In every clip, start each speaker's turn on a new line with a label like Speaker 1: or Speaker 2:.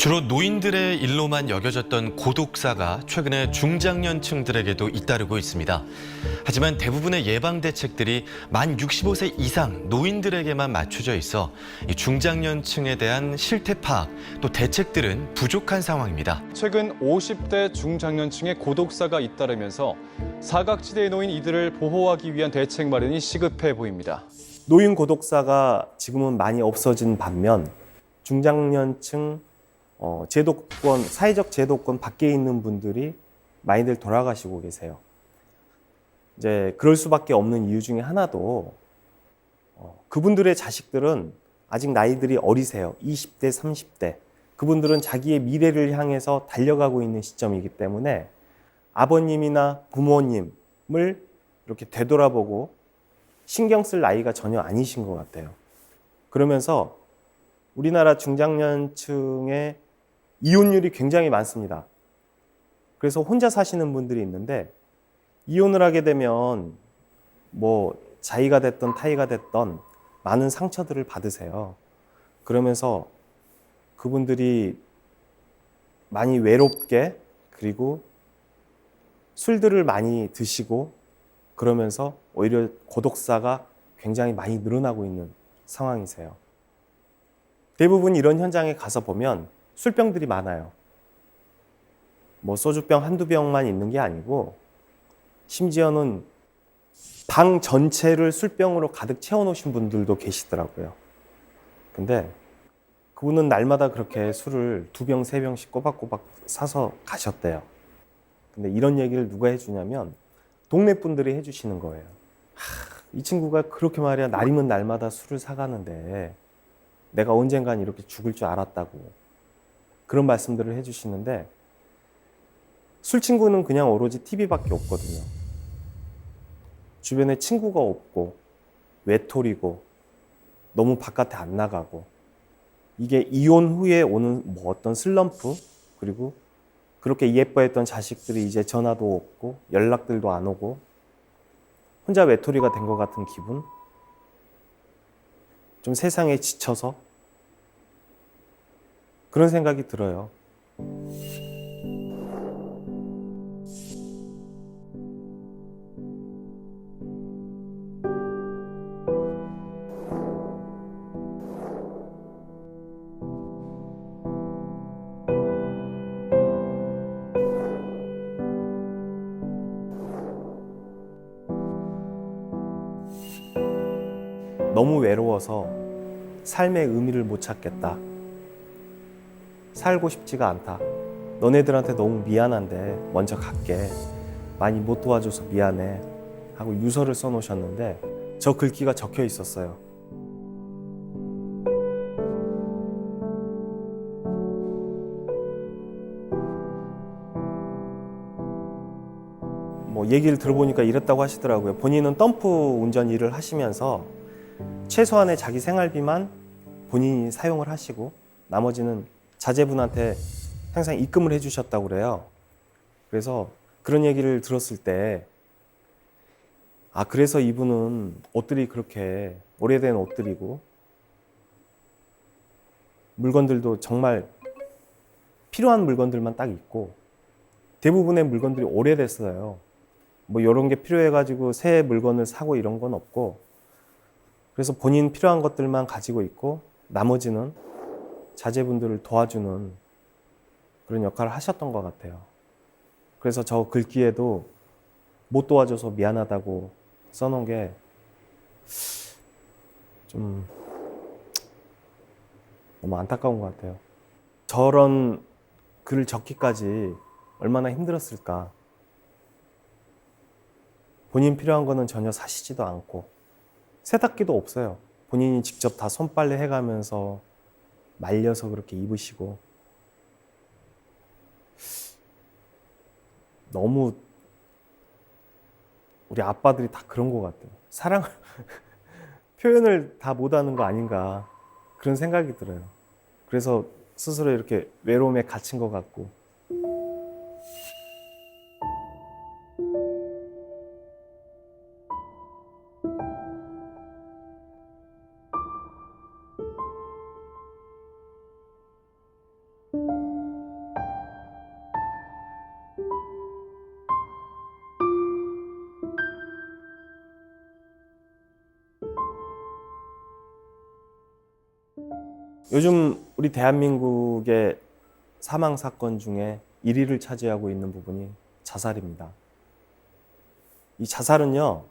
Speaker 1: 주로 노인들의 일로만 여겨졌던 고독사가 최근에 중장년층들에게도 잇따르고 있습니다. 하지만 대부분의 예방 대책들이 만 65세 이상 노인들에게만 맞춰져 있어 이 중장년층에 대한 실태 파악, 또 대책들은 부족한 상황입니다.
Speaker 2: 최근 50대 중장년층의 고독사가 잇따르면서 사각지대에 놓인 이들을 보호하기 위한 대책 마련이 시급해 보입니다.
Speaker 3: 노인 고독사가 지금은 많이 없어진 반면 중장년층 제도권, 사회적 제도권 밖에 있는 분들이 많이들 돌아가시고 계세요. 이제 그럴 수밖에 없는 이유 중에 하나도 그분들의 자식들은 아직 나이들이 어리세요. 20대, 30대. 그분들은 자기의 미래를 향해서 달려가고 있는 시점이기 때문에 아버님이나 부모님을 이렇게 되돌아보고 신경 쓸 나이가 전혀 아니신 것 같아요. 그러면서 우리나라 중장년층의 이혼율이 굉장히 많습니다. 그래서 혼자 사시는 분들이 있는데 이혼을 하게 되면 뭐 자의가 됐던 타의가 됐던 많은 상처들을 받으세요. 그러면서 그분들이 많이 외롭게 그리고 술들을 많이 드시고 그러면서 오히려 고독사가 굉장히 많이 늘어나고 있는 상황이세요. 대부분 이런 현장에 가서 보면 술병들이 많아요. 뭐 소주병 한두 병만 있는 게 아니고 심지어는 방 전체를 술병으로 가득 채워놓으신 분들도 계시더라고요. 근데 그분은 날마다 그렇게 술을 2병, 3병씩 꼬박꼬박 사서 가셨대요. 근데 이런 얘기를 누가 해주냐면 동네 분들이 해주시는 거예요. 이 친구가 그렇게 말이야 날이면 날마다 술을 사가는데 내가 언젠간 이렇게 죽을 줄 알았다고 그런 말씀들을 해주시는데 술 친구는 그냥 오로지 TV밖에 없거든요. 주변에 친구가 없고 외톨이고 너무 바깥에 안 나가고 이게 이혼 후에 오는 뭐 어떤 슬럼프 그리고 그렇게 예뻐했던 자식들이 이제 전화도 없고 연락들도 안 오고 혼자 외톨이가 된 것 같은 기분? 좀 세상에 지쳐서 그런 생각이 들어요. 너무 외로워서 삶의 의미를 못 찾겠다. 살고 싶지가 않다. 너네들한테 너무 미안한데 먼저 갈게. 많이 못 도와줘서 미안해. 하고 유서를 써놓으셨는데 저 글귀가 적혀 있었어요. 뭐 얘기를 들어보니까 이랬다고 하시더라고요. 본인은 덤프 운전 일을 하시면서 최소한의 자기 생활비만 본인이 사용을 하시고 나머지는 자제분한테 항상 입금을 해주셨다고 그래요. 그래서 그런 얘기를 들었을 때 그래서 이분은 옷들이 그렇게 오래된 옷들이고 물건들도 정말 필요한 물건들만 딱 있고 대부분의 물건들이 오래됐어요. 뭐 이런 게 필요해가지고 새 물건을 사고 이런 건 없고 그래서 본인 필요한 것들만 가지고 있고 나머지는 자제분들을 도와주는 그런 역할을 하셨던 것 같아요. 그래서 저 글귀에도 못 도와줘서 미안하다고 써놓은 게 좀 너무 안타까운 것 같아요. 저런 글을 적기까지 얼마나 힘들었을까. 본인 필요한 거는 전혀 사시지도 않고 세탁기도 없어요. 본인이 직접 다 손빨래 해가면서 말려서 그렇게 입으시고 너무 우리 아빠들이 다 그런 것 같아요. 사랑을 표현을 다 못하는 거 아닌가 그런 생각이 들어요. 그래서 스스로 이렇게 외로움에 갇힌 것 같고 요즘 우리 대한민국의 사망 사건 중에 1위를 차지하고 있는 부분이 자살입니다. 이 자살은요,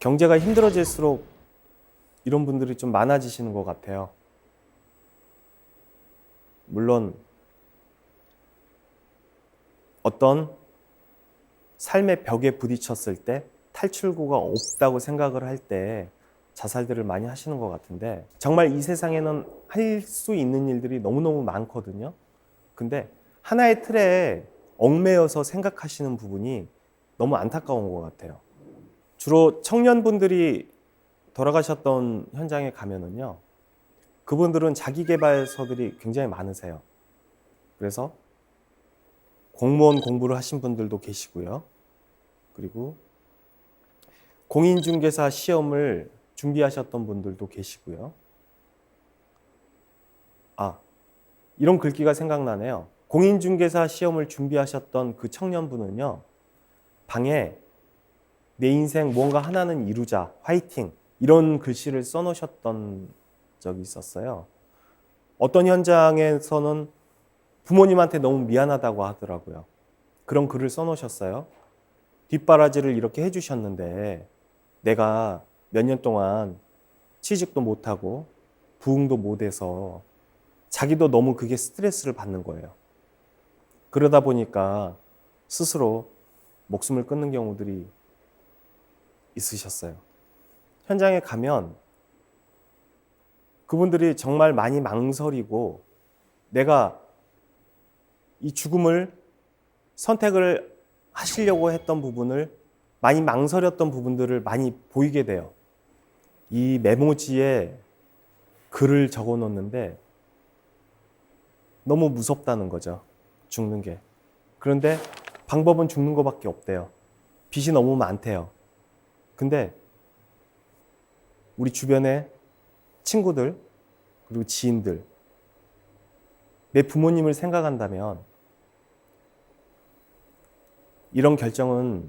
Speaker 3: 경제가 힘들어질수록 이런 분들이 좀 많아지시는 것 같아요. 물론 어떤 삶의 벽에 부딪혔을 때 탈출구가 없다고 생각을 할 때 자살들을 많이 하시는 것 같은데, 정말 이 세상에는 할 수 있는 일들이 너무너무 많거든요. 근데 하나의 틀에 얽매여서 생각하시는 부분이 너무 안타까운 것 같아요. 주로 청년분들이 돌아가셨던 현장에 가면은요, 그분들은 자기계발서들이 굉장히 많으세요. 그래서 공무원 공부를 하신 분들도 계시고요. 그리고 공인중개사 시험을 준비하셨던 분들도 계시고요. 이런 글귀가 생각나네요. 공인중개사 시험을 준비하셨던 그 청년분은요, 방에 내 인생 뭔가 하나는 이루자, 화이팅, 이런 글씨를 써놓으셨던 적이 있었어요. 어떤 현장에서는 부모님한테 너무 미안하다고 하더라고요. 그런 글을 써놓으셨어요. 뒷바라지를 이렇게 해주셨는데 내가 몇 년 동안 취직도 못하고 부응도 못해서 자기도 너무 그게 스트레스를 받는 거예요. 그러다 보니까 스스로 목숨을 끊는 경우들이 있으셨어요. 현장에 가면 그분들이 정말 많이 망설이고 내가 이 죽음을 선택을 하시려고 했던 부분을 많이 망설였던 부분들을 많이 보이게 돼요. 이 메모지에 글을 적어 놓는데 너무 무섭다는 거죠. 죽는 게. 그런데 방법은 죽는 것밖에 없대요. 빚이 너무 많대요. 근데 우리 주변에 친구들 그리고 지인들, 내 부모님을 생각한다면 이런 결정은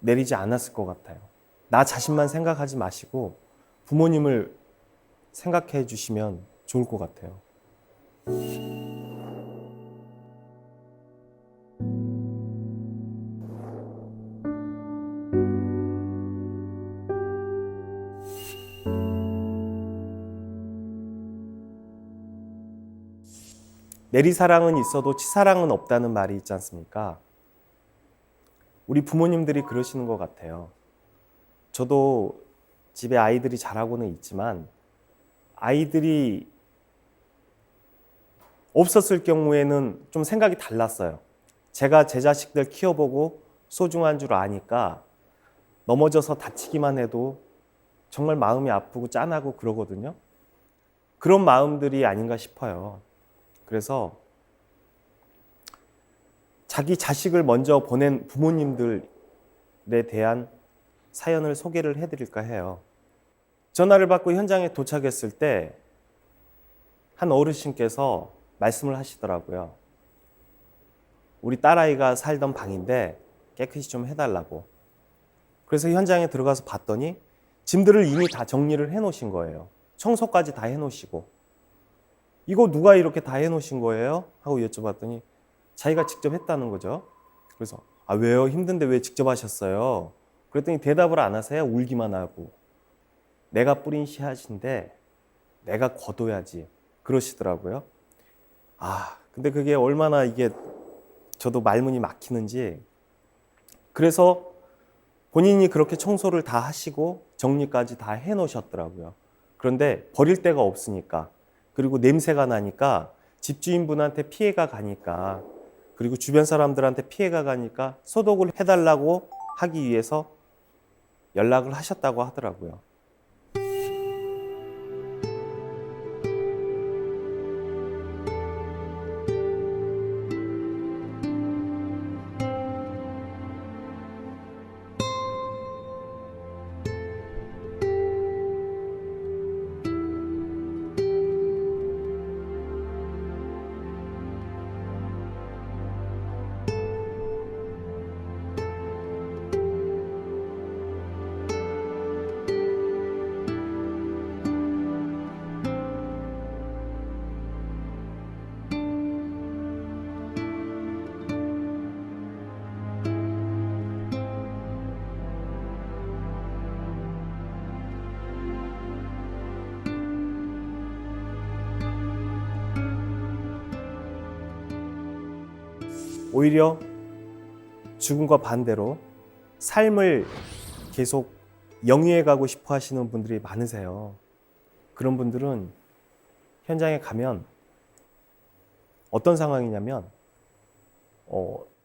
Speaker 3: 내리지 않았을 것 같아요. 나 자신만 생각하지 마시고 부모님을 생각해 주시면 좋을 것 같아요. 내리사랑은 있어도 치사랑은 없다는 말이 있지 않습니까? 우리 부모님들이 그러시는 것 같아요. 저도 집에 아이들이 자라고는 있지만 아이들이 없었을 경우에는 좀 생각이 달랐어요. 제가 제 자식들 키워보고 소중한 줄 아니까 넘어져서 다치기만 해도 정말 마음이 아프고 짠하고 그러거든요. 그런 마음들이 아닌가 싶어요. 그래서 자기 자식을 먼저 보낸 부모님들에 대한 사연을 소개를 해드릴까 해요. 전화를 받고 현장에 도착했을 때 한 어르신께서 말씀을 하시더라고요. 우리 딸아이가 살던 방인데 깨끗이 좀 해달라고. 그래서 현장에 들어가서 봤더니 짐들을 이미 다 정리를 해놓으신 거예요. 청소까지 다 해놓으시고. 이거 누가 이렇게 다 해놓으신 거예요? 하고 여쭤봤더니 자기가 직접 했다는 거죠. 그래서 왜요? 힘든데 왜 직접 하셨어요? 그랬더니 대답을 안 하세요. 울기만 하고. 내가 뿌린 씨앗인데 내가 거둬야지. 그러시더라고요. 근데 그게 얼마나 이게 저도 말문이 막히는지. 그래서 본인이 그렇게 청소를 다 하시고 정리까지 다 해놓으셨더라고요. 그런데 버릴 데가 없으니까, 그리고 냄새가 나니까 집주인분한테 피해가 가니까, 그리고 주변 사람들한테 피해가 가니까 소독을 해달라고 하기 위해서 연락을 하셨다고 하더라고요. 오히려 죽음과 반대로 삶을 계속 영위해 가고 싶어 하시는 분들이 많으세요. 그런 분들은 현장에 가면 어떤 상황이냐면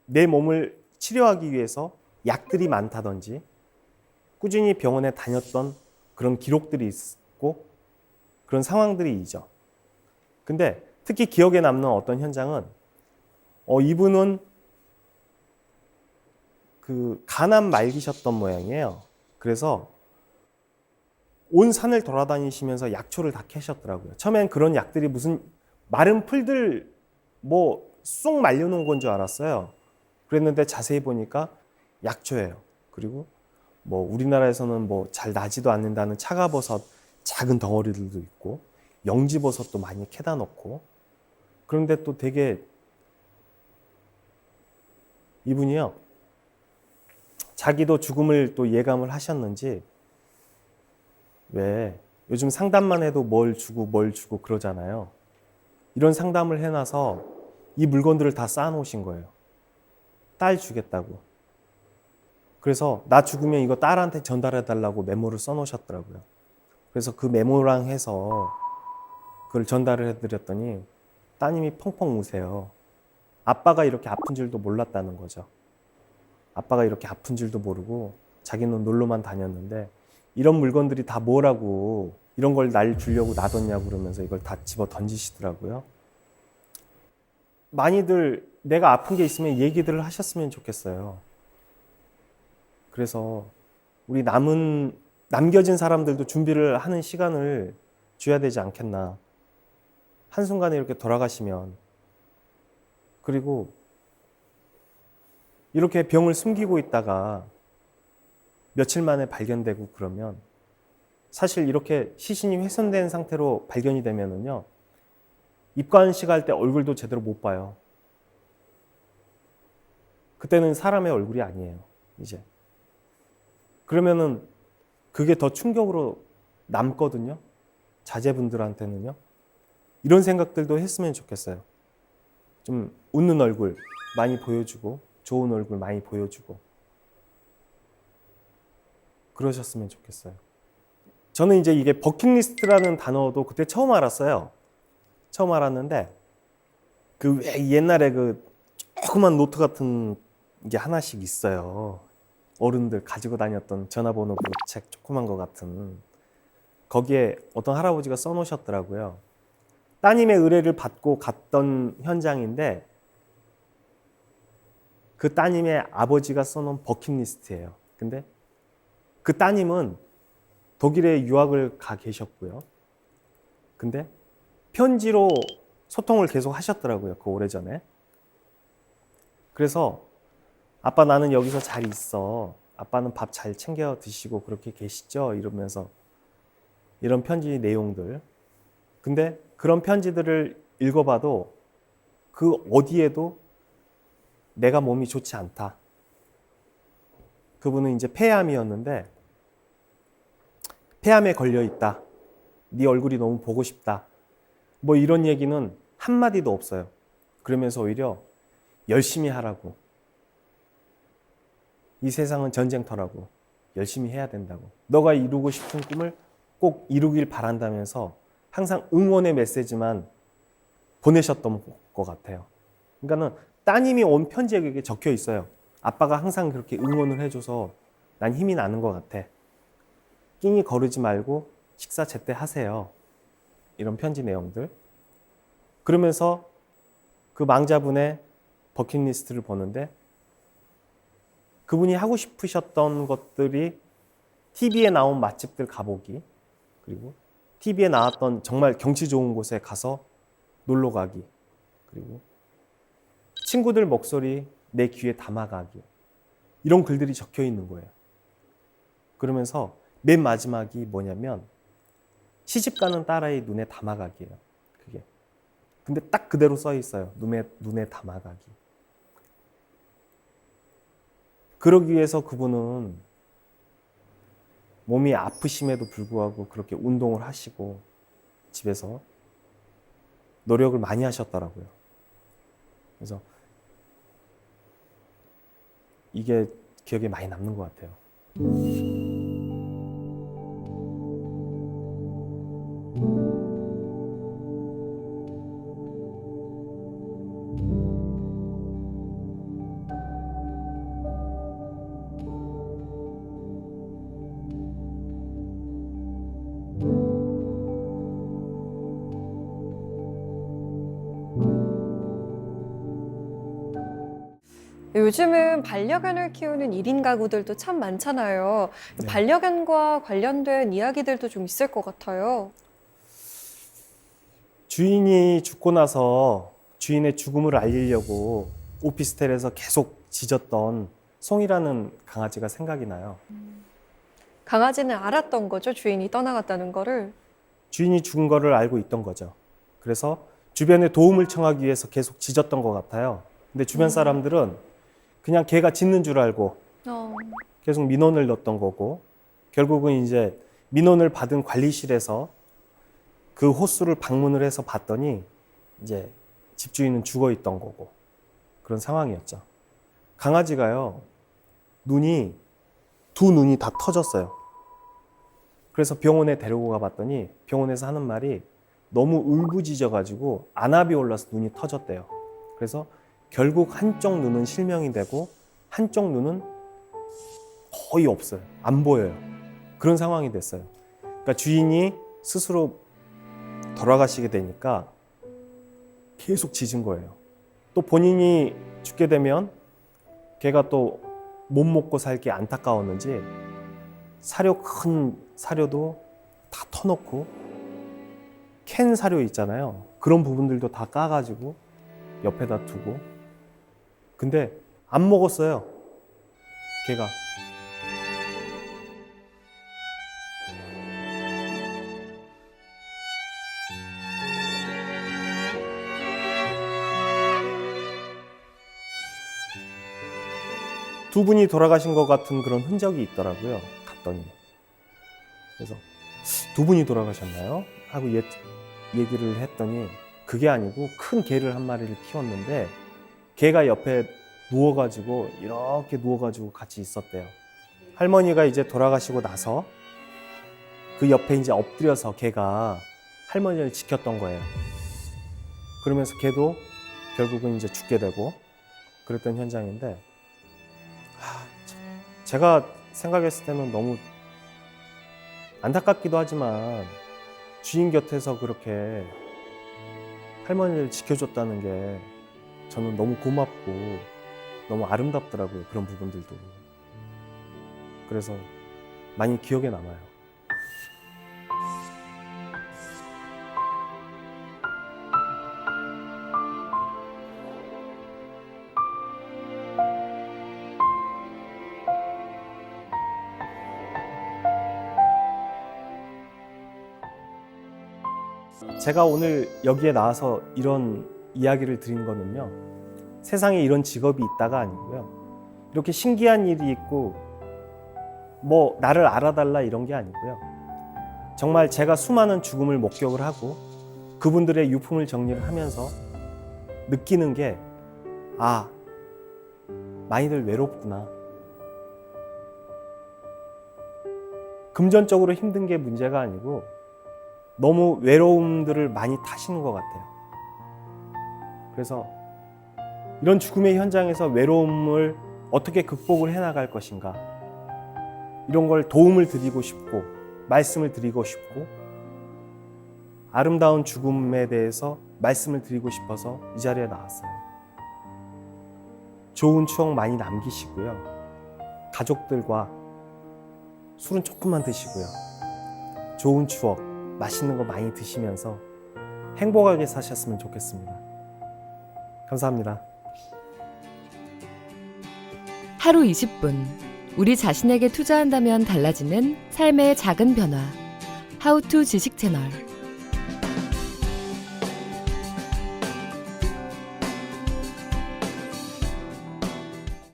Speaker 3: 내 몸을 치료하기 위해서 약들이 많다든지 꾸준히 병원에 다녔던 그런 기록들이 있고 그런 상황들이 있죠. 근데 특히 기억에 남는 어떤 현장은 이분은 그 간암 말기셨던 모양이에요. 그래서 온 산을 돌아다니시면서 약초를 다 캐셨더라고요. 처음엔 그런 약들이 무슨 마른 풀들 뭐 쑥 말려놓은 건 줄 알았어요. 그랬는데 자세히 보니까 약초예요. 그리고 뭐 우리나라에서는 뭐 잘 나지도 않는다는 차가버섯 작은 덩어리들도 있고 영지버섯도 많이 캐다 놓고 그런데 또 되게 이분이요. 자기도 죽음을 또 예감을 하셨는지 왜 요즘 상담만 해도 뭘 주고 그러잖아요. 이런 상담을 해놔서 이 물건들을 다 쌓아놓으신 거예요. 딸 주겠다고. 그래서 나 죽으면 이거 딸한테 전달해달라고 메모를 써놓으셨더라고요. 그래서 그 메모랑 해서 그걸 전달을 해드렸더니 따님이 펑펑 우세요. 아빠가 이렇게 아픈 줄도 몰랐다는 거죠. 아빠가 이렇게 아픈 줄도 모르고 자기는 놀러만 다녔는데 이런 물건들이 다 뭐라고 이런 걸 날 주려고 놔뒀냐고 그러면서 이걸 다 집어 던지시더라고요. 많이들 내가 아픈 게 있으면 얘기들을 하셨으면 좋겠어요. 그래서 우리 남겨진 사람들도 준비를 하는 시간을 줘야 되지 않겠나. 한순간에 이렇게 돌아가시면 그리고 이렇게 병을 숨기고 있다가 며칠 만에 발견되고 그러면 사실 이렇게 시신이 훼손된 상태로 발견이 되면은요 입관식 할 때 얼굴도 제대로 못 봐요. 그때는 사람의 얼굴이 아니에요. 이제 그러면은 그게 더 충격으로 남거든요. 자제분들한테는요. 이런 생각들도 했으면 좋겠어요. 좀 웃는 얼굴 많이 보여주고 좋은 얼굴 많이 보여주고 그러셨으면 좋겠어요. 저는 이제 이게 버킷리스트라는 단어도 그때 처음 알았어요. 처음 알았는데 그 왜 옛날에 그 조그만 노트 같은 게 하나씩 있어요. 어른들 가지고 다녔던 전화번호 책 조그만 거 같은 거기에 어떤 할아버지가 써놓으셨더라고요. 따님의 의뢰를 받고 갔던 현장인데 그 따님의 아버지가 써놓은 버킷리스트예요. 근데 그 따님은 독일에 유학을 가 계셨고요. 근데 편지로 소통을 계속 하셨더라고요. 그 오래전에. 그래서 아빠 나는 여기서 잘 있어. 아빠는 밥 잘 챙겨 드시고 그렇게 계시죠? 이러면서 이런 편지 내용들. 근데 그런 편지들을 읽어봐도 그 어디에도 내가 몸이 좋지 않다. 그분은 이제 폐암이었는데 폐암에 걸려 있다. 네 얼굴이 너무 보고 싶다. 뭐 이런 얘기는 한마디도 없어요. 그러면서 오히려 열심히 하라고. 이 세상은 전쟁터라고. 열심히 해야 된다고. 너가 이루고 싶은 꿈을 꼭 이루길 바란다면서 항상 응원의 메시지만 보내셨던 것 같아요. 그러니까는 따님이 온 편지에 그게 적혀 있어요. 아빠가 항상 그렇게 응원을 해줘서 난 힘이 나는 것 같아. 낑이 거르지 말고 식사 제때 하세요. 이런 편지 내용들. 그러면서 그 망자분의 버킷리스트를 보는데 그분이 하고 싶으셨던 것들이 TV에 나온 맛집들 가보기, 그리고 TV에 나왔던 정말 경치 좋은 곳에 가서 놀러 가기, 그리고 친구들 목소리 내 귀에 담아가기, 이런 글들이 적혀 있는 거예요. 그러면서 맨 마지막이 뭐냐면 시집가는 딸아이 눈에 담아가기예요. 그게. 근데 딱 그대로 써 있어요. 눈에 담아가기. 그러기 위해서 그분은 몸이 아프심에도 불구하고 그렇게 운동을 하시고 집에서 노력을 많이 하셨더라고요. 그래서 이게 기억에 많이 남는 것 같아요.
Speaker 4: 요즘은 반려견을 키우는 1인 가구들도 참 많잖아요.
Speaker 3: 네.
Speaker 4: 반려견과 관련된 이야기들도 좀 있을 것 같아요.
Speaker 3: 주인이 죽고 나서 주인의 죽음을 알리려고 오피스텔에서 계속 짖었던 송이라는 강아지가 생각이 나요.
Speaker 4: 강아지는 알았던 거죠, 주인이 떠나갔다는 거를.
Speaker 3: 주인이 죽은 거를 알고 있던 거죠. 그래서 주변에 도움을 청하기 위해서 계속 짖었던 것 같아요. 근데 주변 사람들은 그냥 걔가 짖는 줄 알고 계속 민원을 넣었던 거고, 결국은 이제 민원을 받은 관리실에서 그 호수를 방문을 해서 봤더니 이제 집주인은 죽어 있던 거고, 그런 상황이었죠. 강아지가요, 두 눈이 다 터졌어요. 그래서 병원에 데리고 가봤더니 병원에서 하는 말이 너무 울부짖어가지고 안압이 올라서 눈이 터졌대요. 그래서 결국 한쪽 눈은 실명이 되고 한쪽 눈은 거의 없어요. 안 보여요. 그런 상황이 됐어요. 그러니까 주인이 스스로 돌아가시게 되니까 계속 짖은 거예요. 또 본인이 죽게 되면 걔가 또 못 먹고 살기 안타까웠는지 큰 사료도 다 터놓고 캔 사료 있잖아요. 그런 부분들도 다 까가지고 옆에다 두고, 근데 안 먹었어요, 걔가. 두 분이 돌아가신 것 같은 그런 흔적이 있더라고요, 갔더니. 그래서 두 분이 돌아가셨나요? 하고 얘기를 했더니 그게 아니고 큰 개를 한 마리를 키웠는데 개가 옆에 이렇게 누워가지고 같이 있었대요. 할머니가 이제 돌아가시고 나서 그 옆에 이제 엎드려서 개가 할머니를 지켰던 거예요. 그러면서 개도 결국은 이제 죽게 되고 그랬던 현장인데, 제가 생각했을 때는 너무 안타깝기도 하지만 주인 곁에서 그렇게 할머니를 지켜줬다는 게 저는 너무 고맙고 너무 아름답더라고요, 그런 부분들도. 그래서 많이 기억에 남아요. 제가 오늘 여기에 나와서 이런 이야기를 드린 거는요, 세상에 이런 직업이 있다가 아니고요, 이렇게 신기한 일이 있고 뭐 나를 알아달라 이런 게 아니고요, 정말 제가 수많은 죽음을 목격을 하고 그분들의 유품을 정리를 하면서 느끼는 게, 많이들 외롭구나. 금전적으로 힘든 게 문제가 아니고 너무 외로움들을 많이 타시는 것 같아요. 그래서 이런 죽음의 현장에서 외로움을 어떻게 극복을 해나갈 것인가, 이런 걸 도움을 드리고 싶고 말씀을 드리고 싶고 아름다운 죽음에 대해서 말씀을 드리고 싶어서 이 자리에 나왔어요. 좋은 추억 많이 남기시고요, 가족들과 술은 조금만 드시고요, 좋은 추억, 맛있는 거 많이 드시면서 행복하게 사셨으면 좋겠습니다. 감사합니다.
Speaker 5: 하루 20분, 우리 자신에게 투자한다면 달라지는 삶의 작은 변화. 하우투 지식 채널.